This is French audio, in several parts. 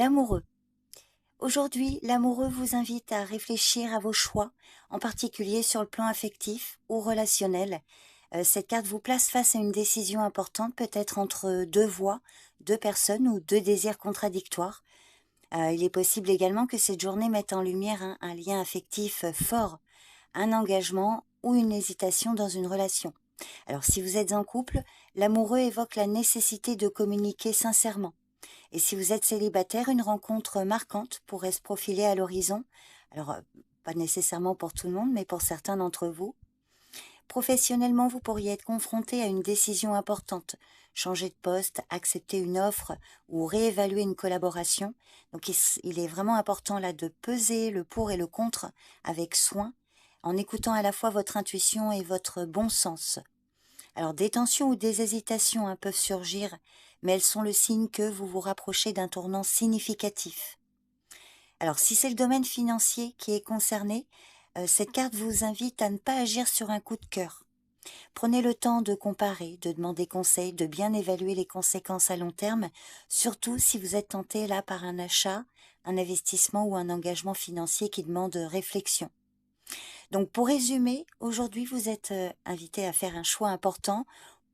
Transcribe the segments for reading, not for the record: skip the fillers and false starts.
L'amoureux. Aujourd'hui, l'amoureux vous invite à réfléchir à vos choix, en particulier sur le plan affectif ou relationnel. Cette carte vous place face à une décision importante, peut-être entre deux voies, deux personnes ou deux désirs contradictoires. Il est possible également que cette journée mette en lumière un lien affectif fort, un engagement ou une hésitation dans une relation. Alors si vous êtes en couple, l'amoureux évoque la nécessité de communiquer sincèrement. Et si vous êtes célibataire, une rencontre marquante pourrait se profiler à l'horizon. Alors, pas nécessairement pour tout le monde, mais pour certains d'entre vous. Professionnellement, vous pourriez être confronté à une décision importante. Changer de poste, accepter une offre ou réévaluer une collaboration. Donc, il est vraiment important là de peser le pour et le contre avec soin, en écoutant à la fois votre intuition et votre bon sens. Alors, des tensions ou des hésitations peuvent surgir, mais elles sont le signe que vous vous rapprochez d'un tournant significatif. Alors, si c'est le domaine financier qui est concerné, cette carte vous invite à ne pas agir sur un coup de cœur. Prenez le temps de comparer, de demander conseil, de bien évaluer les conséquences à long terme, surtout si vous êtes tenté là par un achat, un investissement ou un engagement financier qui demande réflexion. Donc pour résumer, aujourd'hui vous êtes invité à faire un choix important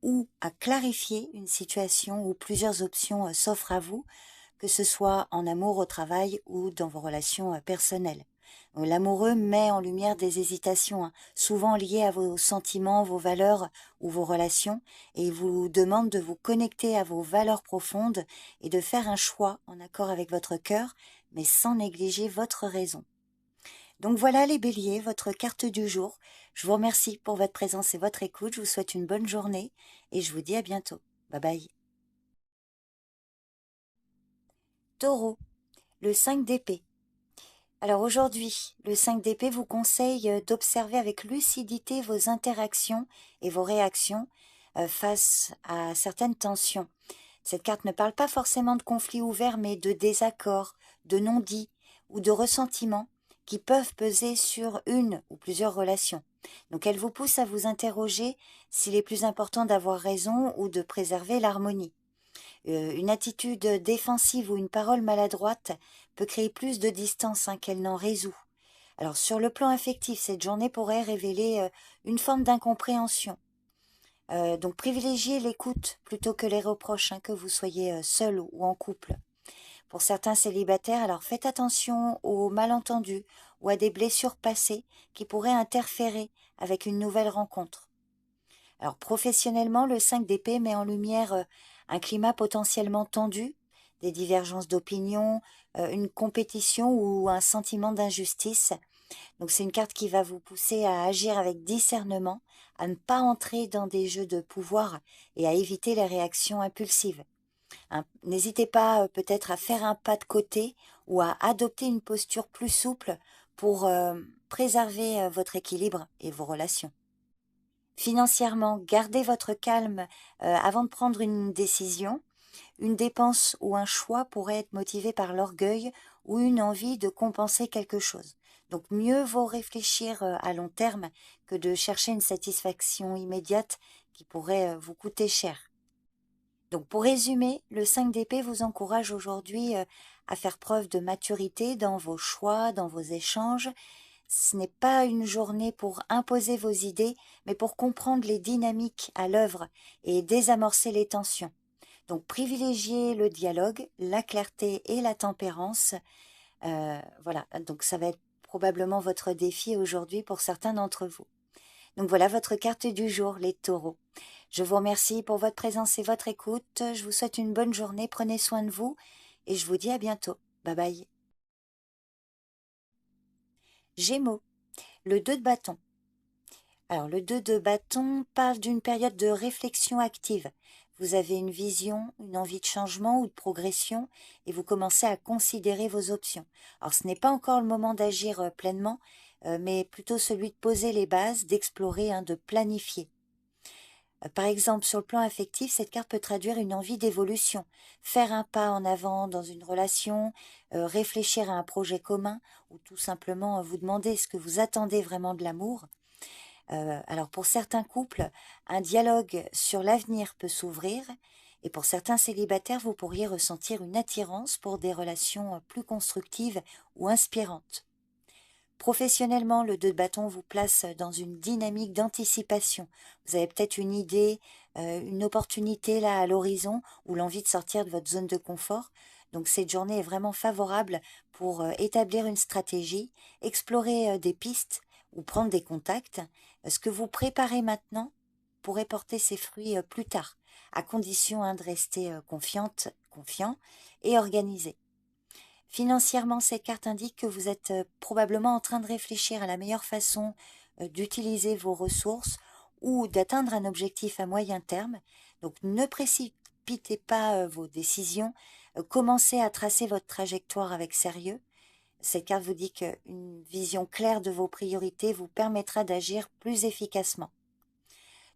ou à clarifier une situation où plusieurs options s'offrent à vous, que ce soit en amour, au travail ou dans vos relations personnelles. L'amoureux met en lumière des hésitations, souvent liées à vos sentiments, vos valeurs ou vos relations, et il vous demande de vous connecter à vos valeurs profondes et de faire un choix en accord avec votre cœur, mais sans négliger votre raison. Donc voilà les béliers, votre carte du jour. Je vous remercie pour votre présence et votre écoute. Je vous souhaite une bonne journée et je vous dis à bientôt. Bye bye. Taureau, le 5 d'épée. Alors aujourd'hui, le 5 d'épée vous conseille d'observer avec lucidité vos interactions et vos réactions face à certaines tensions. Cette carte ne parle pas forcément de conflits ouverts, mais de désaccords, de non-dits ou de ressentiments qui peuvent peser sur une ou plusieurs relations. Donc elle vous pousse à vous interroger s'il est plus important d'avoir raison ou de préserver l'harmonie. Une attitude défensive ou une parole maladroite peut créer plus de distance qu'elle n'en résout. Alors sur le plan affectif, cette journée pourrait révéler une forme d'incompréhension. Donc privilégiez l'écoute plutôt que les reproches, que vous soyez seul ou en couple. Pour certains célibataires, alors faites attention aux malentendus ou à des blessures passées qui pourraient interférer avec une nouvelle rencontre. Alors professionnellement, le 5 d'épée met en lumière un climat potentiellement tendu, des divergences d'opinion, une compétition ou un sentiment d'injustice. Donc c'est une carte qui va vous pousser à agir avec discernement, à ne pas entrer dans des jeux de pouvoir et à éviter les réactions impulsives. N'hésitez pas peut-être à faire un pas de côté ou à adopter une posture plus souple pour préserver votre équilibre et vos relations. Financièrement, gardez votre calme avant de prendre une décision. Une dépense ou un choix pourrait être motivé par l'orgueil ou une envie de compenser quelque chose. Donc mieux vaut réfléchir à long terme que de chercher une satisfaction immédiate qui pourrait vous coûter cher. Donc pour résumer, le 5 d'épée vous encourage aujourd'hui à faire preuve de maturité dans vos choix, dans vos échanges. Ce n'est pas une journée pour imposer vos idées, mais pour comprendre les dynamiques à l'œuvre et désamorcer les tensions. Donc privilégiez le dialogue, la clarté et la tempérance. Voilà, donc ça va être probablement votre défi aujourd'hui pour certains d'entre vous. Donc voilà votre carte du jour, les taureaux. Je vous remercie pour votre présence et votre écoute. Je vous souhaite une bonne journée, prenez soin de vous et je vous dis à bientôt. Bye bye. Gémeaux, le 2 de bâton. Alors le 2 de bâton parle d'une période de réflexion active. Vous avez une vision, une envie de changement ou de progression et vous commencez à considérer vos options. Alors ce n'est pas encore le moment d'agir pleinement, mais plutôt celui de poser les bases, d'explorer, de planifier. Par exemple, sur le plan affectif, cette carte peut traduire une envie d'évolution, faire un pas en avant dans une relation, réfléchir à un projet commun ou tout simplement vous demander ce que vous attendez vraiment de l'amour. Alors pour certains couples, un dialogue sur l'avenir peut s'ouvrir Et pour certains célibataires, vous pourriez ressentir une attirance pour des relations plus constructives ou inspirantes. Professionnellement, le 2 de bâton vous place dans une dynamique d'anticipation. Vous avez peut-être une idée, une opportunité là à l'horizon ou l'envie de sortir de votre zone de confort. Donc cette journée est vraiment favorable pour établir une stratégie, explorer des pistes ou prendre des contacts. Ce que vous préparez maintenant pourrait porter ses fruits plus tard, à condition de rester confiant et organisé. Financièrement, ces cartes indiquent que vous êtes probablement en train de réfléchir à la meilleure façon d'utiliser vos ressources ou d'atteindre un objectif à moyen terme. Donc ne précipitez pas vos décisions, commencez à tracer votre trajectoire avec sérieux. Cette carte vous dit qu'une vision claire de vos priorités vous permettra d'agir plus efficacement.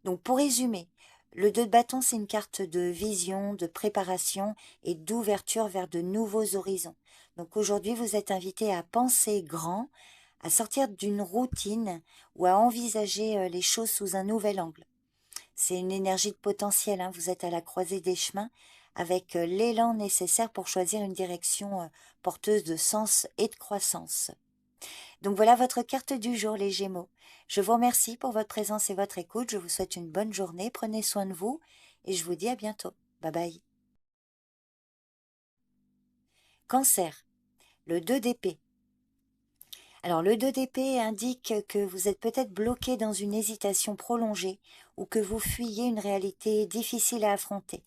Donc pour résumer, le 2 de bâton, c'est une carte de vision, de préparation et d'ouverture vers de nouveaux horizons. Donc aujourd'hui, vous êtes invité à penser grand, à sortir d'une routine ou à envisager les choses sous un nouvel angle. C'est une énergie de potentiel, hein. Vous êtes à la croisée des chemins avec l'élan nécessaire pour choisir une direction porteuse de sens et de croissance. Donc voilà votre carte du jour, les Gémeaux. Je vous remercie pour votre présence et votre écoute. Je vous souhaite une bonne journée. Prenez soin de vous et je vous dis à bientôt. Bye bye. Cancer, le 2 d'épée. Alors le 2 d'épée indique que vous êtes peut-être bloqué dans une hésitation prolongée ou que vous fuyez une réalité difficile à affronter.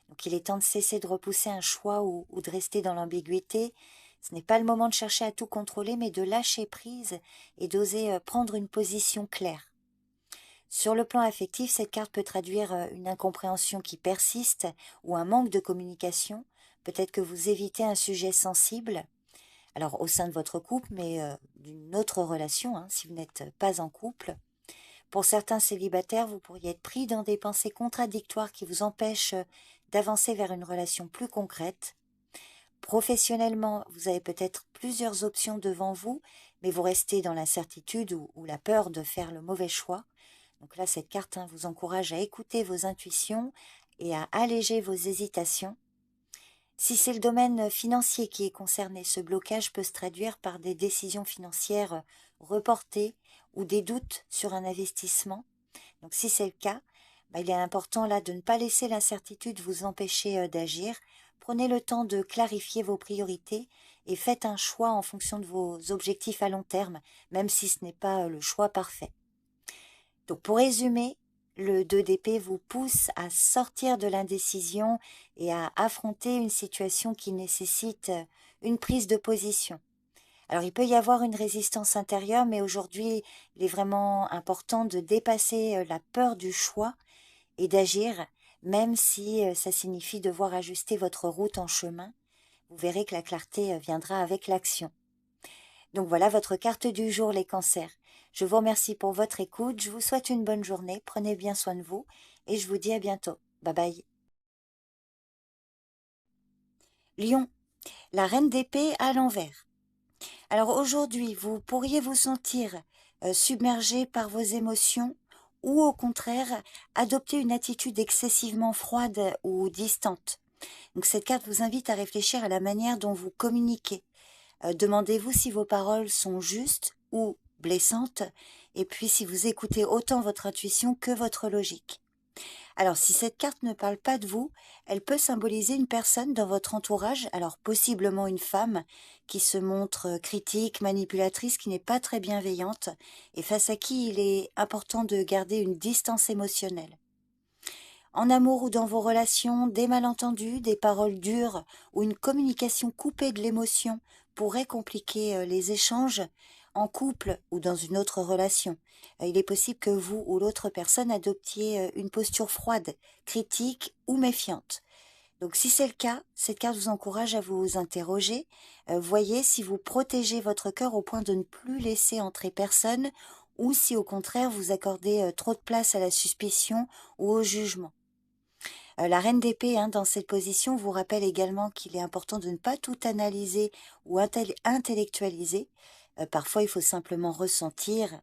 Donc il est temps de cesser de repousser un choix ou de rester dans l'ambiguïté. Ce n'est pas le moment de chercher à tout contrôler, mais de lâcher prise et d'oser prendre une position claire. Sur le plan affectif, cette carte peut traduire une incompréhension qui persiste ou un manque de communication. Peut-être que vous évitez un sujet sensible, alors au sein de votre couple, mais d'une autre relation, hein, si vous n'êtes pas en couple. Pour certains célibataires, vous pourriez être pris dans des pensées contradictoires qui vous empêchent d'avancer vers une relation plus concrète. Professionnellement, vous avez peut-être plusieurs options devant vous, mais vous restez dans l'incertitude ou la peur de faire le mauvais choix. Donc là, cette carte vous encourage à écouter vos intuitions et à alléger vos hésitations. Si c'est le domaine financier qui est concerné, ce blocage peut se traduire par des décisions financières reportées ou des doutes sur un investissement. Donc si c'est le cas, il est important là de ne pas laisser l'incertitude vous empêcher d'agir. Prenez le temps de clarifier vos priorités et faites un choix en fonction de vos objectifs à long terme, même si ce n'est pas le choix parfait. Donc pour résumer, le 2 d'épée vous pousse à sortir de l'indécision et à affronter une situation qui nécessite une prise de position. Alors il peut y avoir une résistance intérieure, mais aujourd'hui il est vraiment important de dépasser la peur du choix et d'agir, même si ça signifie devoir ajuster votre route en chemin. Vous verrez que la clarté viendra avec l'action. Donc voilà votre carte du jour, les cancers. Je vous remercie pour votre écoute, je vous souhaite une bonne journée, prenez bien soin de vous et je vous dis à bientôt. Bye bye. Lion, la reine d'épée à l'envers. Alors aujourd'hui, vous pourriez vous sentir submergé par vos émotions ou au contraire adopter une attitude excessivement froide ou distante. Donc cette carte vous invite à réfléchir à la manière dont vous communiquez. Demandez-vous si vos paroles sont justes ou blessantes, et puis si vous écoutez autant votre intuition que votre logique. Alors si cette carte ne parle pas de vous, elle peut symboliser une personne dans votre entourage, alors possiblement une femme, qui se montre critique, manipulatrice, qui n'est pas très bienveillante, et face à qui il est important de garder une distance émotionnelle. En amour ou dans vos relations, des malentendus, des paroles dures ou une communication coupée de l'émotion pourraient compliquer les échanges en couple ou dans une autre relation. Il est possible que vous ou l'autre personne adoptiez une posture froide, critique ou méfiante. Donc si c'est le cas, cette carte vous encourage à vous interroger. Voyez si vous protégez votre cœur au point de ne plus laisser entrer personne ou si au contraire vous accordez trop de place à la suspicion ou au jugement. La reine d'épée, dans cette position, vous rappelle également qu'il est important de ne pas tout analyser ou intellectualiser. Parfois, il faut simplement ressentir,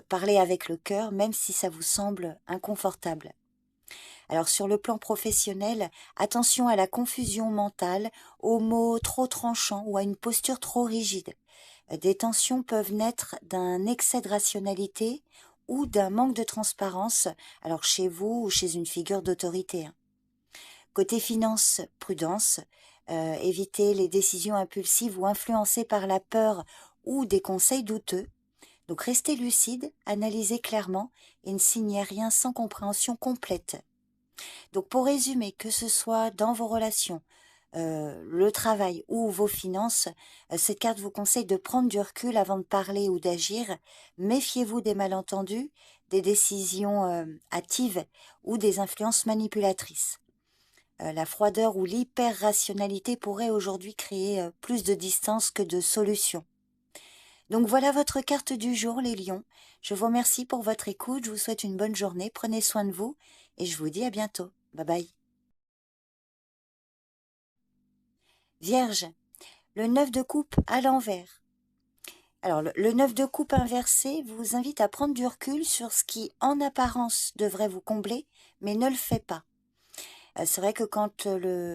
parler avec le cœur, même si ça vous semble inconfortable. Alors sur le plan professionnel, attention à la confusion mentale, aux mots trop tranchants ou à une posture trop rigide. Des tensions peuvent naître d'un excès de rationalité ou d'un manque de transparence, alors chez vous ou chez une figure d'autorité, hein. Côté finance, prudence, évitez les décisions impulsives ou influencées par la peur ou des conseils douteux. Donc restez lucide, analysez clairement et ne signez rien sans compréhension complète. Donc pour résumer, que ce soit dans vos relations, le travail ou vos finances, cette carte vous conseille de prendre du recul avant de parler ou d'agir. Méfiez-vous des malentendus, des décisions hâtives ou des influences manipulatrices. La froideur ou l'hyper-rationalité pourrait aujourd'hui créer plus de distance que de solutions. Donc voilà votre carte du jour, les lions. Je vous remercie pour votre écoute, je vous souhaite une bonne journée, prenez soin de vous et je vous dis à bientôt. Bye bye. Vierge, le 9 de coupe à l'envers. Alors le 9 de coupe inversé vous invite à prendre du recul sur ce qui en apparence devrait vous combler, mais ne le fait pas. C'est vrai que quand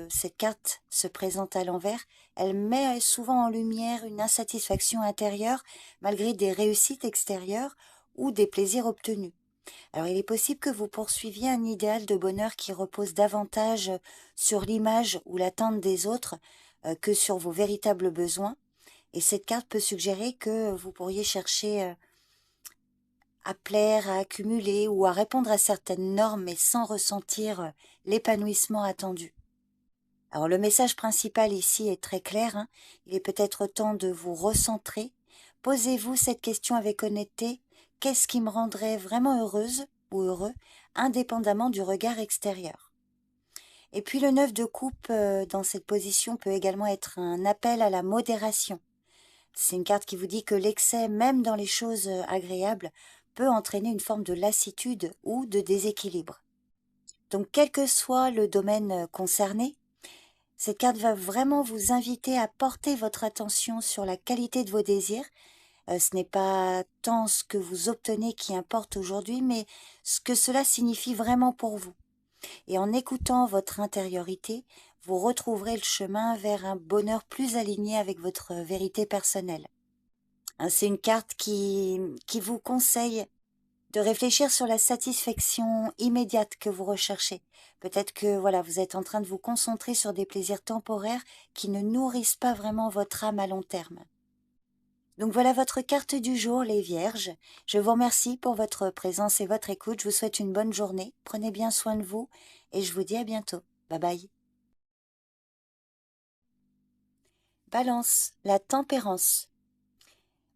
cette carte se présente à l'envers, elle met souvent en lumière une insatisfaction intérieure malgré des réussites extérieures ou des plaisirs obtenus. Alors il est possible que vous poursuiviez un idéal de bonheur qui repose davantage sur l'image ou l'attente des autres que sur vos véritables besoins. Et cette carte peut suggérer que vous pourriez chercher à plaire, à accumuler ou à répondre à certaines normes mais sans ressentir l'épanouissement attendu. Alors le message principal ici est très clair, hein. Il est peut-être temps de vous recentrer. Posez-vous cette question avec honnêteté. Qu'est-ce qui me rendrait vraiment heureuse ou heureux, indépendamment du regard extérieur? Et puis le 9 de coupe dans cette position peut également être un appel à la modération. C'est une carte qui vous dit que l'excès, même dans les choses agréables, peut entraîner une forme de lassitude ou de déséquilibre. Donc quel que soit le domaine concerné, cette carte va vraiment vous inviter à porter votre attention sur la qualité de vos désirs. Ce n'est pas tant ce que vous obtenez qui importe aujourd'hui, mais ce que cela signifie vraiment pour vous. Et en écoutant votre intériorité, vous retrouverez le chemin vers un bonheur plus aligné avec votre vérité personnelle. C'est une carte qui vous conseille de réfléchir sur la satisfaction immédiate que vous recherchez. Peut-être que voilà, vous êtes en train de vous concentrer sur des plaisirs temporaires qui ne nourrissent pas vraiment votre âme à long terme. Donc voilà votre carte du jour, les Vierges. Je vous remercie pour votre présence et votre écoute. Je vous souhaite une bonne journée. Prenez bien soin de vous et je vous dis à bientôt. Bye bye. Balance, la tempérance.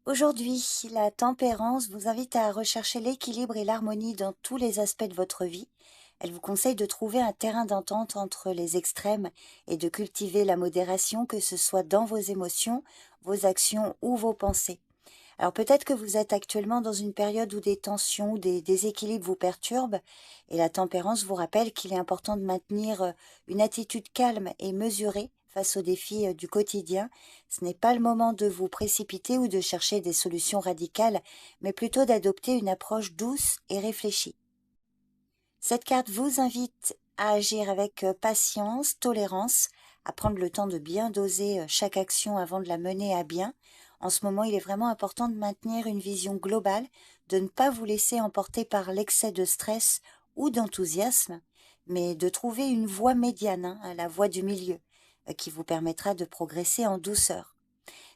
Aujourd'hui, la tempérance vous invite à rechercher l'équilibre et l'harmonie dans tous les aspects de votre vie. Elle vous conseille de trouver un terrain d'entente entre les extrêmes et de cultiver la modération, que ce soit dans vos émotions, vos actions ou vos pensées. Alors peut-être que vous êtes actuellement dans une période où des tensions ou des déséquilibres vous perturbent et la tempérance vous rappelle qu'il est important de maintenir une attitude calme et mesurée face aux défis du quotidien. Ce n'est pas le moment de vous précipiter ou de chercher des solutions radicales, mais plutôt d'adopter une approche douce et réfléchie. Cette carte vous invite à agir avec patience, tolérance, à prendre le temps de bien doser chaque action avant de la mener à bien. En ce moment, il est vraiment important de maintenir une vision globale, de ne pas vous laisser emporter par l'excès de stress ou d'enthousiasme, mais de trouver une voie médiane, hein, la voie du milieu, qui vous permettra de progresser en douceur.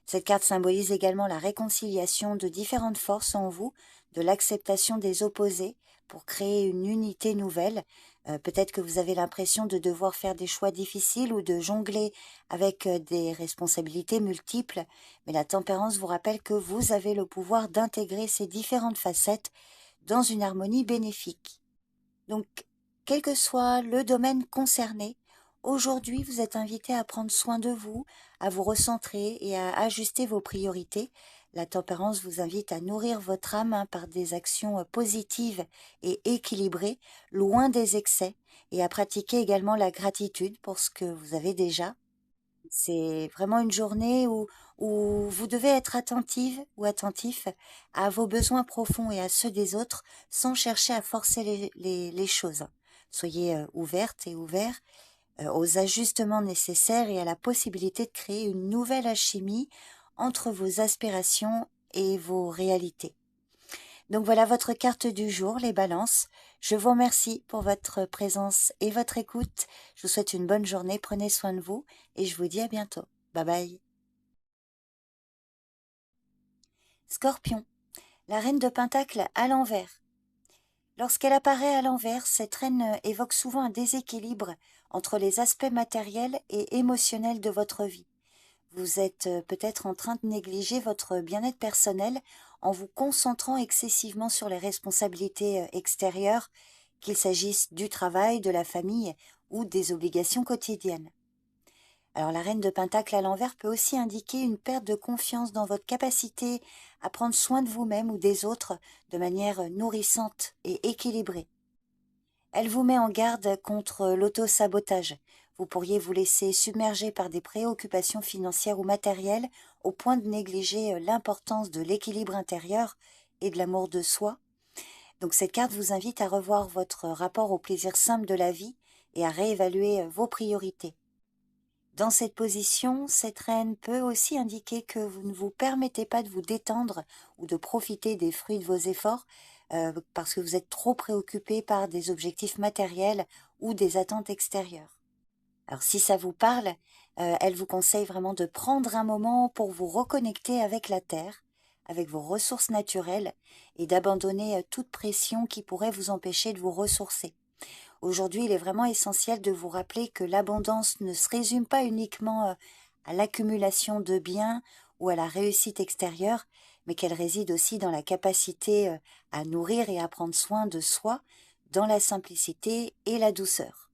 Cette carte symbolise également la réconciliation de différentes forces en vous, de l'acceptation des opposés pour créer une unité nouvelle. Peut-être que vous avez l'impression de devoir faire des choix difficiles ou de jongler avec des responsabilités multiples, mais la tempérance vous rappelle que vous avez le pouvoir d'intégrer ces différentes facettes dans une harmonie bénéfique. Donc, quel que soit le domaine concerné, aujourd'hui vous êtes invité à prendre soin de vous, à vous recentrer et à ajuster vos priorités. La tempérance vous invite à nourrir votre âme, hein, par des actions positives et équilibrées, loin des excès, et à pratiquer également la gratitude pour ce que vous avez déjà. C'est vraiment une journée où vous devez être attentive ou attentif à vos besoins profonds et à ceux des autres sans chercher à forcer les choses. Soyez ouverte et ouvert aux ajustements nécessaires et à la possibilité de créer une nouvelle alchimie entre vos aspirations et vos réalités. Donc voilà votre carte du jour, les balances. Je vous remercie pour votre présence et votre écoute. Je vous souhaite une bonne journée, prenez soin de vous et je vous dis à bientôt. Bye bye. Scorpion, la reine de Pentacle à l'envers. Lorsqu'elle apparaît à l'envers, cette reine évoque souvent un déséquilibre entre les aspects matériels et émotionnels de votre vie. Vous êtes peut-être en train de négliger votre bien-être personnel en vous concentrant excessivement sur les responsabilités extérieures, qu'il s'agisse du travail, de la famille ou des obligations quotidiennes. Alors la reine de Pentacle à l'envers peut aussi indiquer une perte de confiance dans votre capacité à prendre soin de vous-même ou des autres de manière nourrissante et équilibrée. Elle vous met en garde contre l'auto-sabotage. Vous pourriez vous laisser submerger par des préoccupations financières ou matérielles au point de négliger l'importance de l'équilibre intérieur et de l'amour de soi. Donc cette carte vous invite à revoir votre rapport au plaisir simple de la vie et à réévaluer vos priorités. Dans cette position, cette reine peut aussi indiquer que vous ne vous permettez pas de vous détendre ou de profiter des fruits de vos efforts parce que vous êtes trop préoccupé par des objectifs matériels ou des attentes extérieures. Alors si ça vous parle, elle vous conseille vraiment de prendre un moment pour vous reconnecter avec la Terre, avec vos ressources naturelles et d'abandonner toute pression qui pourrait vous empêcher de vous ressourcer. Aujourd'hui, il est vraiment essentiel de vous rappeler que l'abondance ne se résume pas uniquement à l'accumulation de biens ou à la réussite extérieure, mais qu'elle réside aussi dans la capacité à nourrir et à prendre soin de soi, dans la simplicité et la douceur.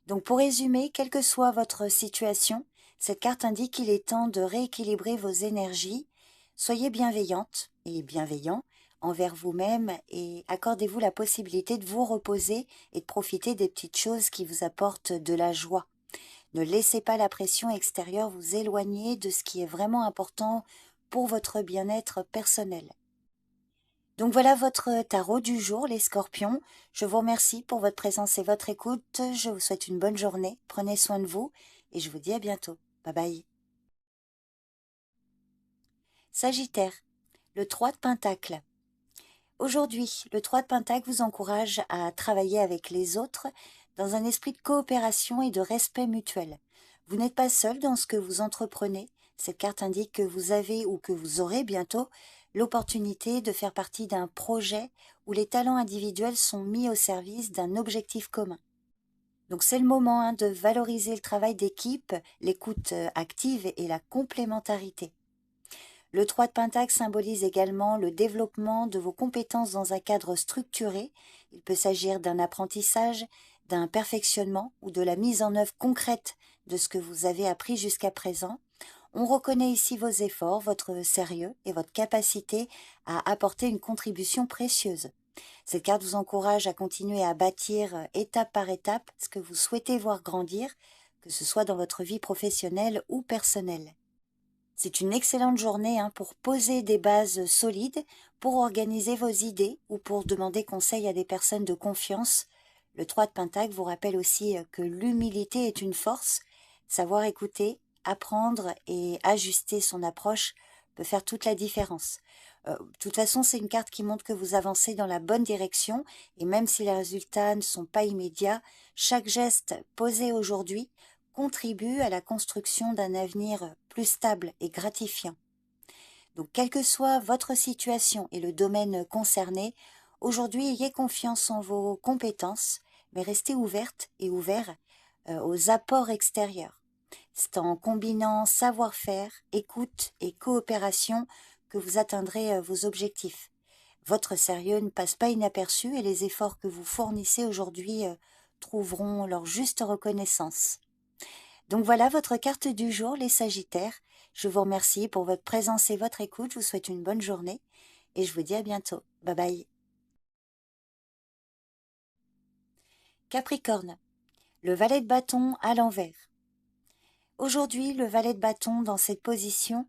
Donc pour résumer, quelle que soit votre situation, cette carte indique qu'il est temps de rééquilibrer vos énergies. Soyez bienveillante et bienveillant envers vous-même et accordez-vous la possibilité de vous reposer et de profiter des petites choses qui vous apportent de la joie. Ne laissez pas la pression extérieure vous éloigner de ce qui est vraiment important pour votre bien-être personnel. Donc voilà votre tarot du jour, les scorpions. Je vous remercie pour votre présence et votre écoute. Je vous souhaite une bonne journée. Prenez soin de vous et je vous dis à bientôt. Bye bye. Sagittaire, le 3 de Pentacle. Aujourd'hui, le 3 de Pentacle vous encourage à travailler avec les autres dans un esprit de coopération et de respect mutuel. Vous n'êtes pas seul dans ce que vous entreprenez. Cette carte indique que vous avez ou que vous aurez bientôt l'opportunité de faire partie d'un projet où les talents individuels sont mis au service d'un objectif commun. Donc c'est le moment de valoriser le travail d'équipe, l'écoute active et la complémentarité. Le 3 de Pentacle symbolise également le développement de vos compétences dans un cadre structuré. Il peut s'agir d'un apprentissage, d'un perfectionnement ou de la mise en œuvre concrète de ce que vous avez appris jusqu'à présent. On reconnaît ici vos efforts, votre sérieux et votre capacité à apporter une contribution précieuse. Cette carte vous encourage à continuer à bâtir étape par étape ce que vous souhaitez voir grandir, que ce soit dans votre vie professionnelle ou personnelle. C'est une excellente journée pour poser des bases solides, pour organiser vos idées ou pour demander conseil à des personnes de confiance. Le 3 de Pentacle vous rappelle aussi que l'humilité est une force. Savoir écouter, apprendre et ajuster son approche peut faire toute la différence. De toute façon, c'est une carte qui montre que vous avancez dans la bonne direction et même si les résultats ne sont pas immédiats, chaque geste posé aujourd'hui contribue à la construction d'un avenir plus stable et gratifiant. Donc, quelle que soit votre situation et le domaine concerné, aujourd'hui, ayez confiance en vos compétences, mais restez ouverte et ouvert aux apports extérieurs. C'est en combinant savoir-faire, écoute et coopération que vous atteindrez vos objectifs. Votre sérieux ne passe pas inaperçu et les efforts que vous fournissez aujourd'hui trouveront leur juste reconnaissance. Donc voilà votre carte du jour, les Sagittaires. Je vous remercie pour votre présence et votre écoute. Je vous souhaite une bonne journée et je vous dis à bientôt. Bye bye. Capricorne, le valet de bâton à l'envers. Aujourd'hui, le valet de bâton dans cette position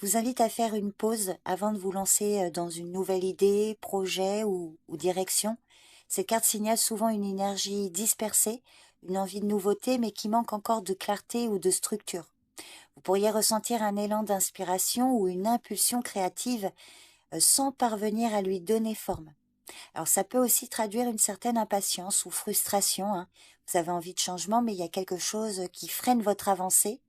vous invite à faire une pause avant de vous lancer dans une nouvelle idée, projet ou direction. Ces cartes signalent souvent une énergie dispersée, une envie de nouveauté, mais qui manque encore de clarté ou de structure. Vous pourriez ressentir un élan d'inspiration ou une impulsion créative sans parvenir à lui donner forme. Alors ça peut aussi traduire une certaine impatience ou frustration, hein. Vous avez envie de changement, mais il y a quelque chose qui freine votre avancée.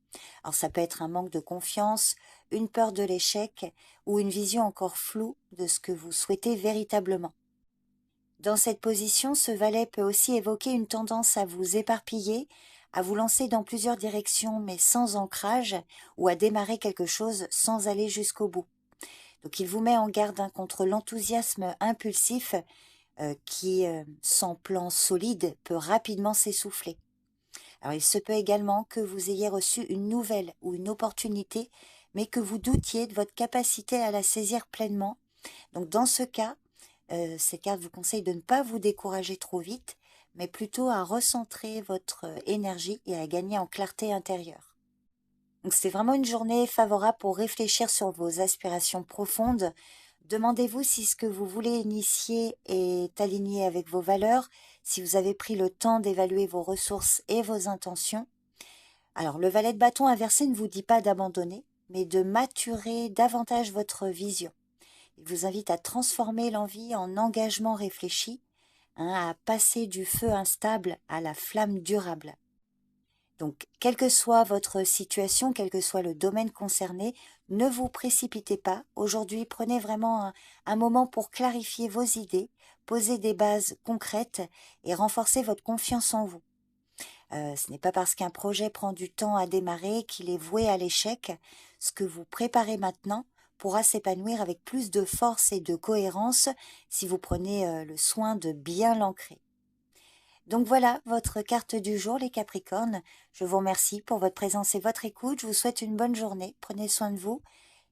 Alors ça peut être un manque de confiance, une peur de l'échec ou une vision encore floue de ce que vous souhaitez véritablement. Dans cette position, ce valet peut aussi évoquer une tendance à vous éparpiller, à vous lancer dans plusieurs directions mais sans ancrage, ou à démarrer quelque chose sans aller jusqu'au bout. Donc il vous met en garde, hein, contre l'enthousiasme impulsif qui, sans plan solide, peut rapidement s'essouffler. Alors il se peut également que vous ayez reçu une nouvelle ou une opportunité, mais que vous doutiez de votre capacité à la saisir pleinement. Donc dans ce cas, ces cartes vous conseillent de ne pas vous décourager trop vite, mais plutôt à recentrer votre énergie et à gagner en clarté intérieure. Donc c'est vraiment une journée favorable pour réfléchir sur vos aspirations profondes. Demandez-vous si ce que vous voulez initier est aligné avec vos valeurs, si vous avez pris le temps d'évaluer vos ressources et vos intentions. Alors le valet de bâton inversé ne vous dit pas d'abandonner, mais de maturer davantage votre vision. Il vous invite à transformer l'envie en engagement réfléchi, hein, à passer du feu instable à la flamme durable. Donc, quelle que soit votre situation, quel que soit le domaine concerné, ne vous précipitez pas. Aujourd'hui, prenez vraiment un moment pour clarifier vos idées, poser des bases concrètes et renforcer votre confiance en vous. Ce n'est pas parce qu'un projet prend du temps à démarrer qu'il est voué à l'échec. Ce que vous préparez maintenant pourra s'épanouir avec plus de force et de cohérence si vous prenez le soin de bien l'ancrer. Donc voilà votre carte du jour, les Capricornes. Je vous remercie pour votre présence et votre écoute. Je vous souhaite une bonne journée. Prenez soin de vous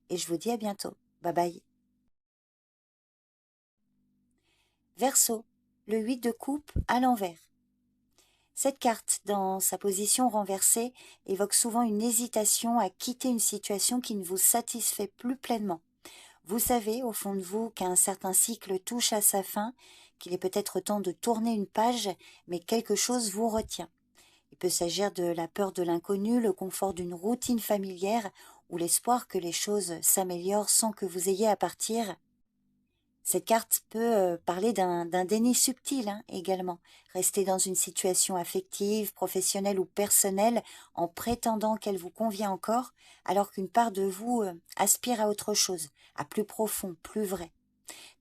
et je vous dis à bientôt. Bye bye. Verseau, le 8 de coupe à l'envers. Cette carte, dans sa position renversée, évoque souvent une hésitation à quitter une situation qui ne vous satisfait plus pleinement. Vous savez, au fond de vous, qu'un certain cycle touche à sa fin, qu'il est peut-être temps de tourner une page, mais quelque chose vous retient. Il peut s'agir de la peur de l'inconnu, le confort d'une routine familière ou l'espoir que les choses s'améliorent sans que vous ayez à partir. Cette carte peut parler d'un déni subtil, hein, également. Rester dans une situation affective, professionnelle ou personnelle en prétendant qu'elle vous convient encore, alors qu'une part de vous aspire à autre chose, à plus profond, plus vrai.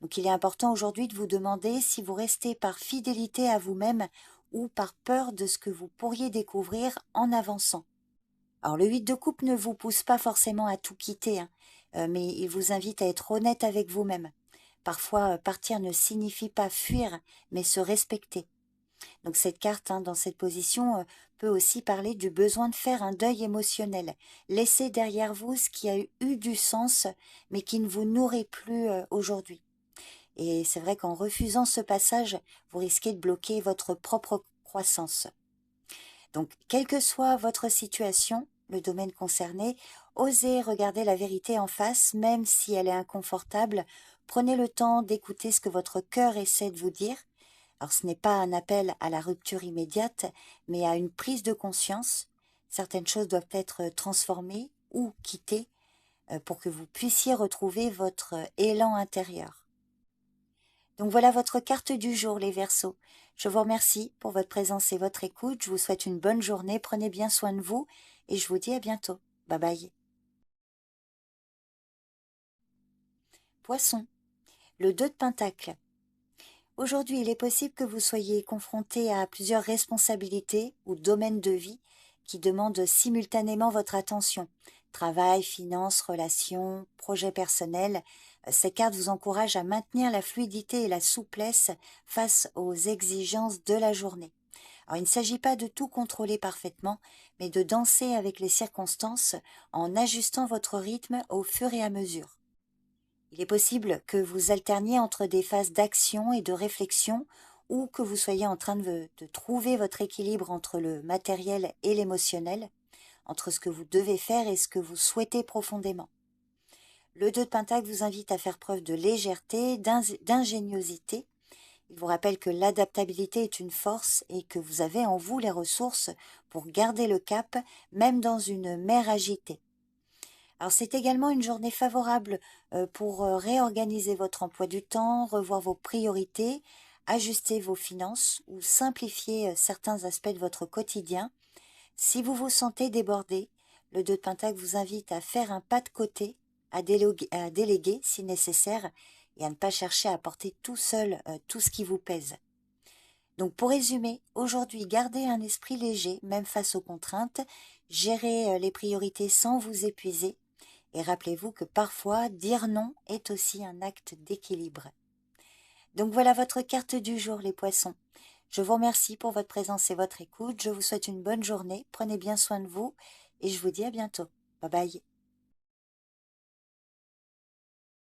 Donc il est important aujourd'hui de vous demander si vous restez par fidélité à vous-même ou par peur de ce que vous pourriez découvrir en avançant. Alors le 8 de coupe ne vous pousse pas forcément à tout quitter, hein, mais il vous invite à être honnête avec vous-même. Parfois, partir ne signifie pas fuir, mais se respecter. Donc cette carte, hein, dans cette position, peut aussi parler du besoin de faire un deuil émotionnel. Laissez derrière vous ce qui a eu du sens, mais qui ne vous nourrit plus aujourd'hui. Et c'est vrai qu'en refusant ce passage, vous risquez de bloquer votre propre croissance. Donc, quelle que soit votre situation, le domaine concerné, osez regarder la vérité en face, même si elle est inconfortable. Prenez le temps d'écouter ce que votre cœur essaie de vous dire. Alors, ce n'est pas un appel à la rupture immédiate, mais à une prise de conscience. Certaines choses doivent être transformées ou quittées pour que vous puissiez retrouver votre élan intérieur. Donc voilà votre carte du jour, les Verseaux. Je vous remercie pour votre présence et votre écoute. Je vous souhaite une bonne journée. Prenez bien soin de vous et je vous dis à bientôt. Bye bye. Poisson, le 2 de Pentacle. Aujourd'hui, il est possible que vous soyez confronté à plusieurs responsabilités ou domaines de vie qui demandent simultanément votre attention. Travail, finances, relations, projets personnels. Ces cartes vous encouragent à maintenir la fluidité et la souplesse face aux exigences de la journée. Alors, il ne s'agit pas de tout contrôler parfaitement, mais de danser avec les circonstances en ajustant votre rythme au fur et à mesure. Il est possible que vous alterniez entre des phases d'action et de réflexion ou que vous soyez en train de trouver votre équilibre entre le matériel et l'émotionnel, entre ce que vous devez faire et ce que vous souhaitez profondément. Le 2 de Pentacle vous invite à faire preuve de légèreté, d'ingéniosité Il vous rappelle que l'adaptabilité est une force et que vous avez en vous les ressources pour garder le cap, même dans une mer agitée. Alors c'est également une journée favorable pour réorganiser votre emploi du temps, revoir vos priorités, ajuster vos finances ou simplifier certains aspects de votre quotidien. Si vous vous sentez débordé, le 2 de Pentacle vous invite à faire un pas de côté, à déléguer si nécessaire et à ne pas chercher à porter tout seul tout ce qui vous pèse. Donc pour résumer, aujourd'hui, gardez un esprit léger, même face aux contraintes, gérez les priorités sans vous épuiser et rappelez-vous que parfois, dire non est aussi un acte d'équilibre. Donc voilà votre carte du jour, les poissons. Je vous remercie pour votre présence et votre écoute. Je vous souhaite une bonne journée. Prenez bien soin de vous et je vous dis à bientôt. Bye bye.